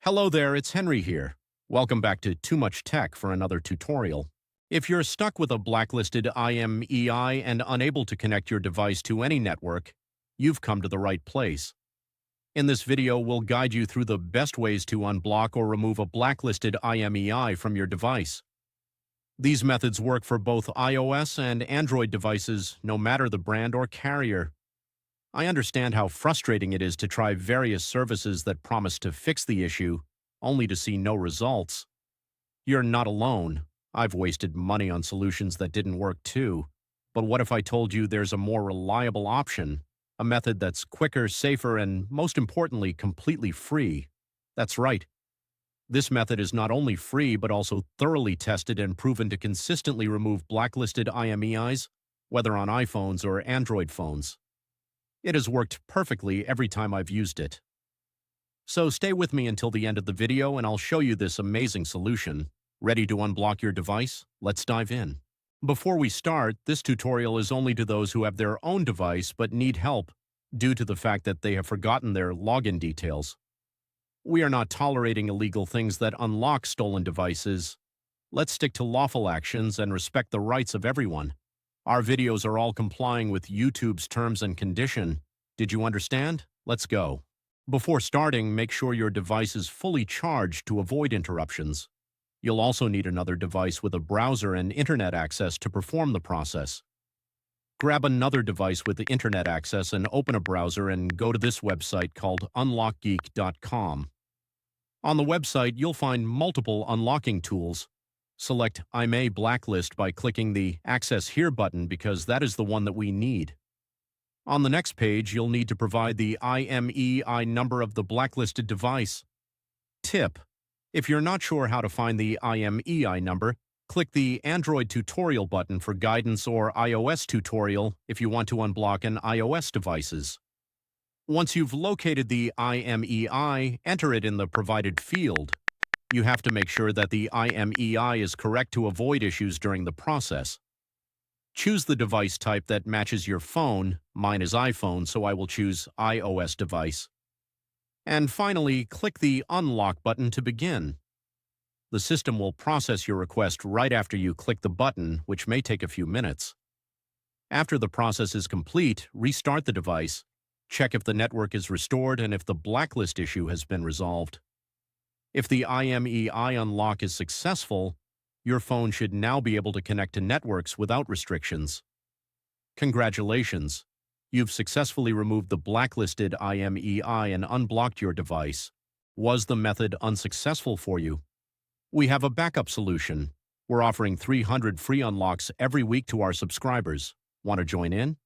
Hello there, it's Henry here. Welcome back to Too Much Tech for another tutorial. If you're stuck with a blacklisted IMEI and unable to connect your device to any network, you've come to the right place. In this video, we'll guide you through the best ways to unblock or remove a blacklisted IMEI from your device. These methods work for both iOS and Android devices, no matter the brand or carrier. I understand how frustrating it is to try various services that promise to fix the issue, only to see no results. You're not alone. I've wasted money on solutions that didn't work too. But what if I told you there's a more reliable option, a method that's quicker, safer, and most importantly, completely free? That's right. This method is not only free, but also thoroughly tested and proven to consistently remove blacklisted IMEIs, whether on iPhones or Android phones. It has worked perfectly every time I've used it. So stay with me until the end of the video and I'll show you this amazing solution. Ready to unblock your device? Let's dive in. Before we start, this tutorial is only to those who have their own device but need help due to the fact that they have forgotten their login details. We are not tolerating illegal things that unlock stolen devices. Let's stick to lawful actions and respect the rights of everyone. Our videos are all complying with YouTube's terms and condition. Did you understand? Let's go. Before starting, make sure your device is fully charged to avoid interruptions. You'll also need another device with a browser and internet access to perform the process. Grab another device with the internet access and open a browser and go to this website called unlockgeek.com. On the website, you'll find multiple unlocking tools. Select IMEI Blacklist by clicking the Access Here button because that is the one that we need. On the next page, you'll need to provide the IMEI number of the blacklisted device. Tip: if you're not sure how to find the IMEI number, click the Android tutorial button for guidance or iOS tutorial if you want to unblock an iOS devices. Once you've located the IMEI, enter it in the provided field. You have to make sure that the IMEI is correct to avoid issues during the process. Choose the device type that matches your phone. Mine is iPhone, so I will choose iOS device. And finally, click the Unlock button to begin. The system will process your request right after you click the button, which may take a few minutes. After the process is complete, restart the device, check if the network is restored and if the blacklist issue has been resolved. If the IMEI unlock is successful, your phone should now be able to connect to networks without restrictions. Congratulations! You've successfully removed the blacklisted IMEI and unblocked your device. Was the method unsuccessful for you? We have a backup solution. We're offering 300 free unlocks every week to our subscribers. Want to join in?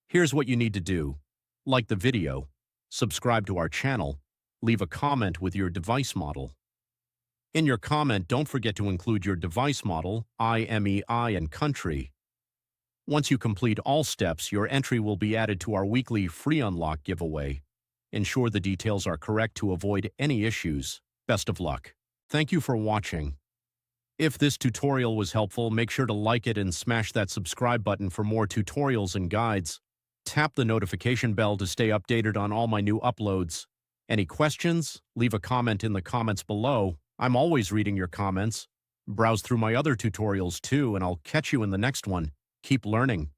Here's what you need to do. Like the video, subscribe to our channel, leave a comment with your device model. In your comment, don't forget to include your device model, IMEI, and country. Once you complete all steps, your entry will be added to our weekly free unlock giveaway. Ensure the details are correct to avoid any issues. Best of luck. Thank you for watching. If this tutorial was helpful, make sure to like it and smash that subscribe button for more tutorials and guides. Tap the notification bell to stay updated on all my new uploads. Any questions? Leave a comment in the comments below. I'm always reading your comments. Browse through my other tutorials too, and I'll catch you in the next one. Keep learning.